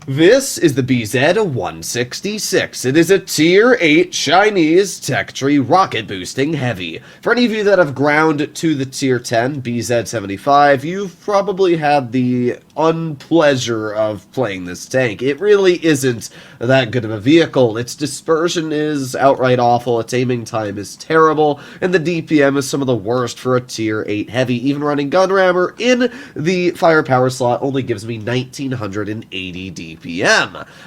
This is the BZ-166. It is a Tier 8 Chinese tech tree rocket boosting heavy. For any of you that have ground to the Tier 10 BZ-75, you've probably had the unpleasure of playing this tank. It really isn't that good of a vehicle. Its dispersion is outright awful, its aiming time is terrible, and the DPM is some of the worst for a Tier 8 heavy. Even running Gunrammer in the firepower slot only gives me 1980 DPM.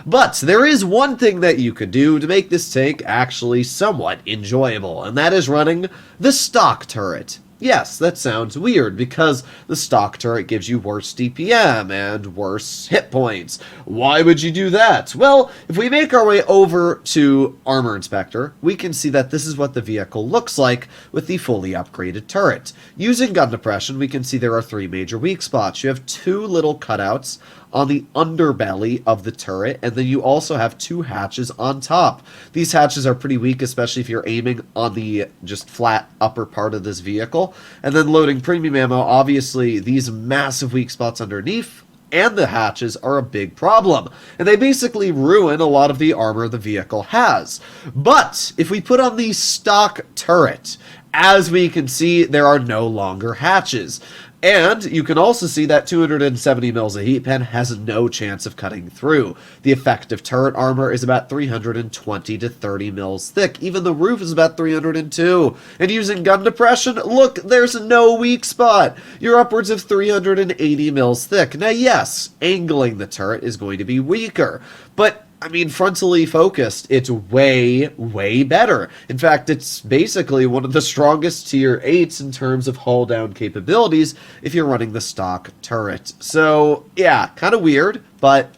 But there is one thing that you could do to make this tank actually somewhat enjoyable, and that is running the stock turret. Yes, that sounds weird, because the stock turret gives you worse DPM and worse hit points. Why would you do that? Well, if we make our way over to Armor Inspector, we can see that this is what the vehicle looks like with the fully upgraded turret. Using gun depression, we can see there are 3 major weak spots. You have 2 little cutouts on the underbelly of the turret, and then you also have 2 hatches on top. These hatches are pretty weak, especially if you're aiming on the just flat upper part of this vehicle. And then loading premium ammo, obviously these massive weak spots underneath and the hatches are a big problem, and they basically ruin a lot of the armor the vehicle has. But if we put on the stock turret, as we can see, there are no longer hatches. And you can also see that 270 mils of heat pen has no chance of cutting through. The effective turret armor is about 320 to 30 mils thick. Even the roof is about 302. And using gun depression, look, there's no weak spot. You're upwards of 380 mils thick. Now, yes, angling the turret is going to be weaker, but I mean, frontally focused, it's way, way better. In fact, it's basically one of the strongest Tier 8s in terms of hull down capabilities if you're running the stock turret. So, yeah, kind of weird, but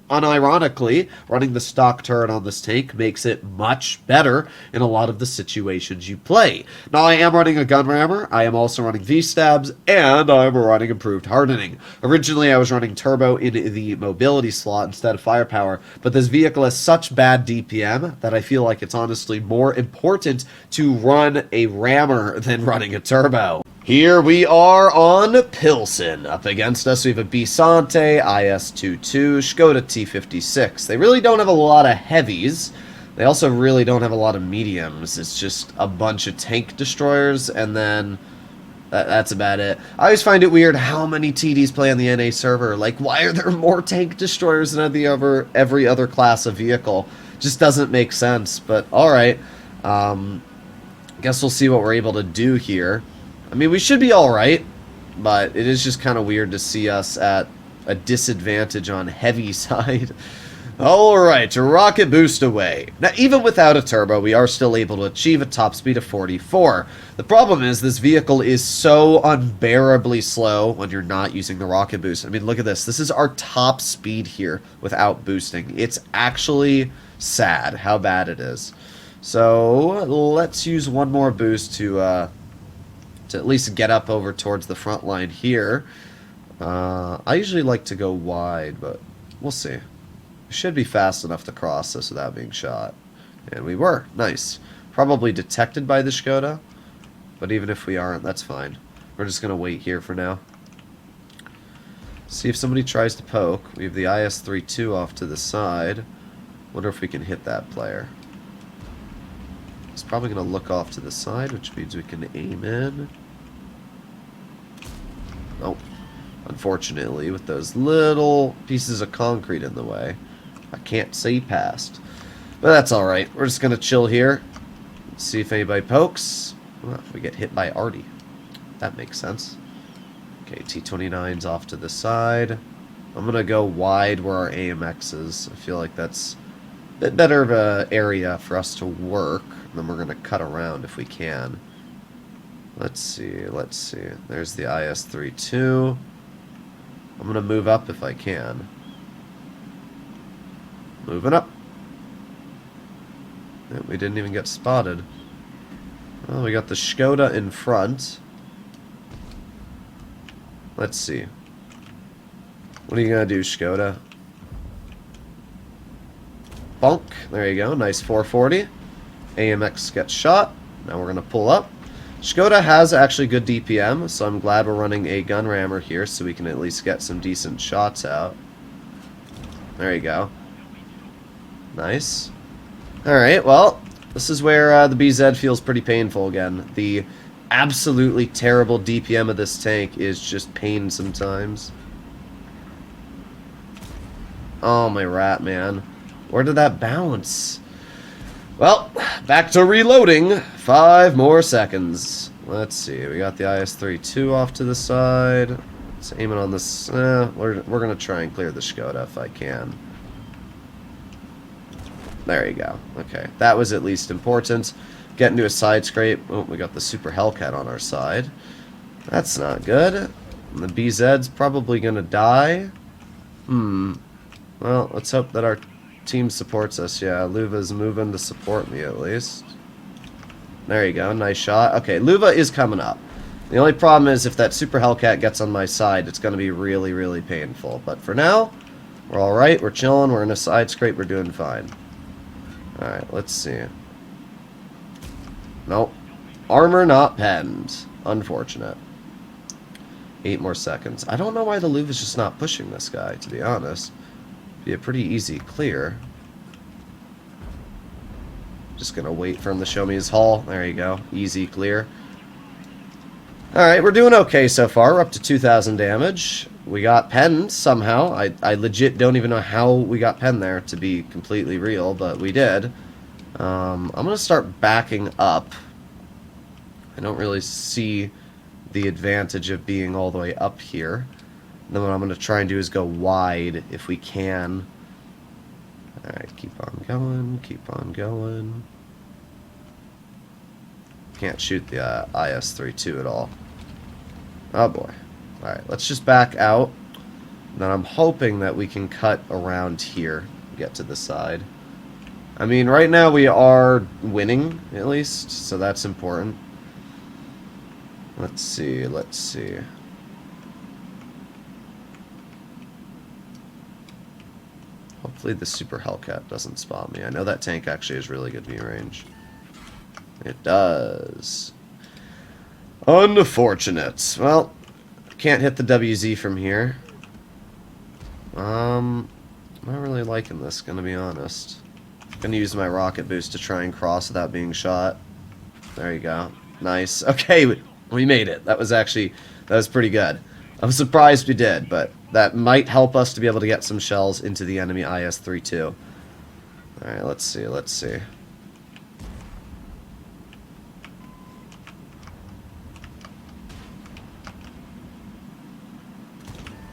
unironically, running the stock turret on this tank makes it much better in a lot of the situations you play. Now, I am running a Gunrammer, I am also running V-Stabs, and I'm running improved hardening. Originally, I was running turbo in the mobility slot instead of firepower, but this vehicle has such bad DPM that I feel like it's honestly more important to run a rammer than running a turbo. Here we are on Pilsen. Up against us, we have a Bisante, IS-22, Škoda T-56. They really don't have a lot of heavies. They also really don't have a lot of mediums. It's just a bunch of tank destroyers, and then that's about it. I always find it weird how many TDs play on the NA server. Like, why are there more tank destroyers than every other class of vehicle? Just doesn't make sense, but alright. Guess we'll see what we're able to do here. I mean, we should be alright, but it is just kind of weird to see us at a disadvantage on heavy side. Alright, rocket boost away. Now, even without a turbo, we are still able to achieve a top speed of 44. The problem is this vehicle is so unbearably slow when you're not using the rocket boost. I mean, look at this. This is our top speed here without boosting. It's actually sad how bad it is. So, let's use one more boost to at least get up over towards the front line here. I usually like to go wide, but we'll see. We should be fast enough to cross this without being shot. And we were. Nice. Probably detected by the Škoda, but even if we aren't, that's fine. We're just going to wait here for now. See if somebody tries to poke. We have the IS-32 off to the side. Wonder if we can hit that player. He's probably going to look off to the side, which means we can aim in. Nope. Unfortunately, with those little pieces of concrete in the way, I can't see past. But that's alright. We're just going to chill here. See if anybody pokes. Well, if we get hit by Artie. That makes sense. Okay, T-29's off to the side. I'm going to go wide where our AMX is. I feel like that's a bit better of an area for us to work. And then we're going to cut around if we can. Let's see, let's see. There's the IS-32. I'm going to move up if I can. Moving up. And we didn't even get spotted. Well, we got the Škoda in front. Let's see. What are you going to do, Škoda? Bonk. There you go. Nice 440. AMX gets shot. Now we're going to pull up. Škoda has actually good DPM, so I'm glad we're running a Gunrammer here so we can at least get some decent shots out. There you go. Nice. Alright, well, this is where the BZ feels pretty painful again. The absolutely terrible DPM of this tank is just pain sometimes. Oh, my rat, man. Where did that bounce? Well, back to reloading. 5 more seconds. Let's see. We got the IS-32 off to the side. Let's aim it on this. We're going to try and clear the Skoda if I can. There you go. Okay. That was at least important. Get into a side scrape. Oh, we got the Super Hellcat on our side. That's not good. And the BZ's probably going to die. Well, let's hope that our team supports us. Yeah, Luva's moving to support me at least. There you go. Nice shot. Okay, Luva is coming up. The only problem is if that Super Hellcat gets on my side, it's going to be really, really painful. But for now, we're alright. We're chilling. We're in a side scrape. We're doing fine. Alright, let's see. Nope. Armor not penned. Unfortunate. 8 more seconds. I don't know why the Luva's just not pushing this guy, to be honest. Be a pretty easy clear. Just gonna wait for him to show me his hull. There you go. Easy clear. Alright, we're doing okay so far. We're up to 2,000 damage. We got penned somehow. I legit don't even know how we got penned there, to be completely real, but we did. I'm gonna start backing up. I don't really see the advantage of being all the way up here. Then what I'm going to try and do is go wide if we can. Alright, keep on going, keep on going. Can't shoot the IS-32 at all. Oh boy. Alright, let's just back out. Then I'm hoping that we can cut around here, get to the side. I mean, right now we are winning, at least, so that's important. Let's see, let's see. Hopefully the Super Hellcat doesn't spot me. I know that tank actually has really good view range. It does. Unfortunate. Well, can't hit the WZ from here. I'm not really liking this, gonna be honest. Gonna use my rocket boost to try and cross without being shot. There you go. Nice. Okay, we made it. That was pretty good. I was surprised we did, but that might help us to be able to get some shells into the enemy IS-32. Alright, let's see, let's see.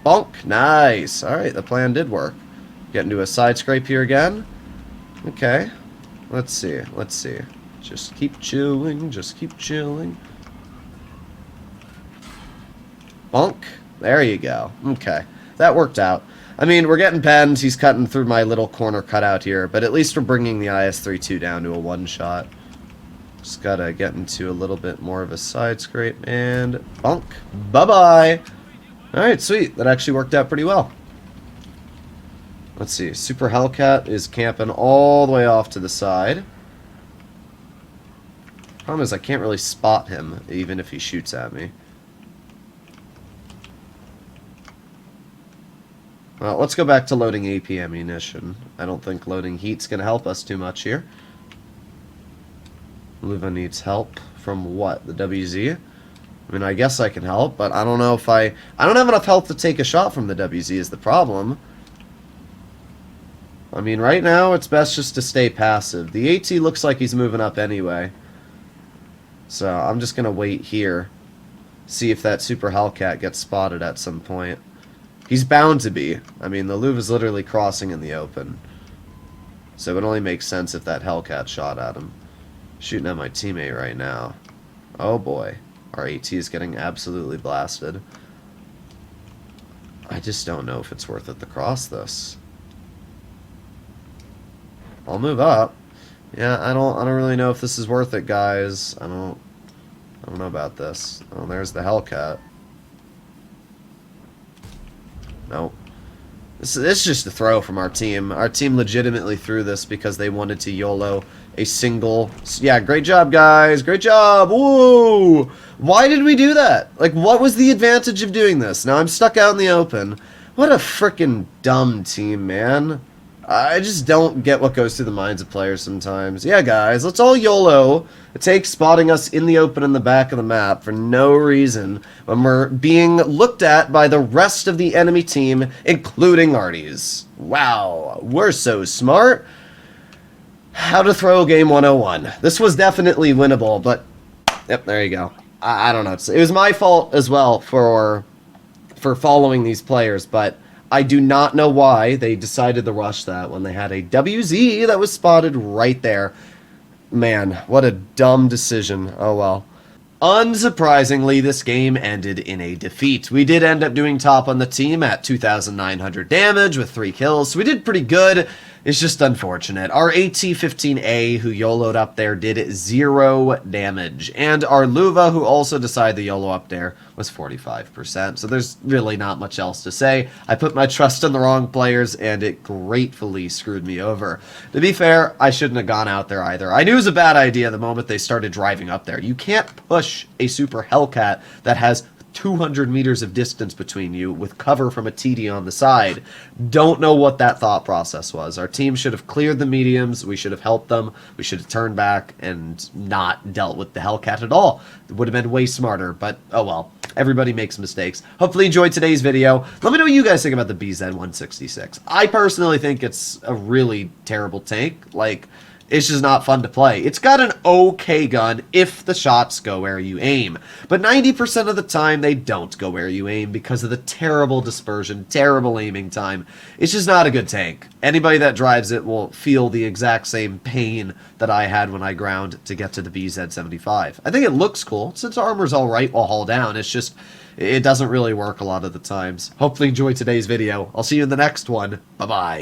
Bonk! Nice! Alright, the plan did work. Get into a side scrape here again. Okay. Let's see, let's see. Just keep chilling, just keep chilling. Bonk. There you go. Okay. That worked out. I mean, we're getting penned. He's cutting through my little corner cutout here, but at least we're bringing the IS-32 down to a one-shot. Just gotta get into a little bit more of a side scrape, and bonk. Bye-bye! Alright, sweet. That actually worked out pretty well. Let's see. Super Hellcat is camping all the way off to the side. Problem is I can't really spot him, even if he shoots at me. Well, let's go back to loading AP ammunition. I don't think loading heat's going to help us too much here. Luva needs help from what? The WZ? I mean, I guess I can help, but I don't know if I don't have enough health to take a shot from the WZ is the problem. I mean, right now, it's best just to stay passive. The AT looks like he's moving up anyway. So, I'm just going to wait here. See if that Super Hellcat gets spotted at some point. He's bound to be. I mean, the Luva's literally crossing in the open. So it would only make sense if that Hellcat shot at him. Shooting at my teammate right now. Oh boy. Our AT is getting absolutely blasted. I just don't know if it's worth it to cross this. I'll move up. Yeah, I don't really know if this is worth it, guys. I don't know about this. Oh, there's the Hellcat. Nope. This is just a throw from our team. Our team legitimately threw this because they wanted to YOLO a single... Yeah, great job, guys. Great job. Woo! Why did we do that? Like, what was the advantage of doing this? Now, I'm stuck out in the open. What a freaking dumb team, man. I just don't get what goes through the minds of players sometimes. Yeah, guys, let's all YOLO. It takes spotting us in the open in the back of the map for no reason when we're being looked at by the rest of the enemy team, including Arties. Wow, we're so smart. How to throw game 101. This was definitely winnable, but yep, there you go. I don't know. It was my fault as well for following these players, but I do not know why they decided to rush that when they had a WZ that was spotted right there. Man, what a dumb decision. Oh well. Unsurprisingly, this game ended in a defeat. We did end up doing top on the team at 2,900 damage with 3 kills, so we did pretty good. It's just unfortunate. Our AT-15A, who YOLO'd up there, did 0 damage. And our Luva, who also decided to YOLO up there, was 45%. So there's really not much else to say. I put my trust in the wrong players, and it gratefully screwed me over. To be fair, I shouldn't have gone out there either. I knew it was a bad idea the moment they started driving up there. You can't push a Super Hellcat that has 200 meters of distance between you with cover from a TD on the side. Don't know what that thought process was. Our team should have cleared the mediums. We should have helped them. We should have turned back and not dealt with the Hellcat at all. It would have been way smarter, but oh well. Everybody makes mistakes. Hopefully you enjoyed today's video. Let me know what you guys think about the BZ-166. I personally think it's a really terrible tank. Like, it's just not fun to play. It's got an okay gun if the shots go where you aim. But 90% of the time, they don't go where you aim because of the terrible dispersion, terrible aiming time. It's just not a good tank. Anybody that drives it will feel the exact same pain that I had when I ground to get to the BZ-75. I think it looks cool. Since armor's alright while hull down, it's just, it doesn't really work a lot of the times. Hopefully you enjoyed today's video. I'll see you in the next one. Bye-bye.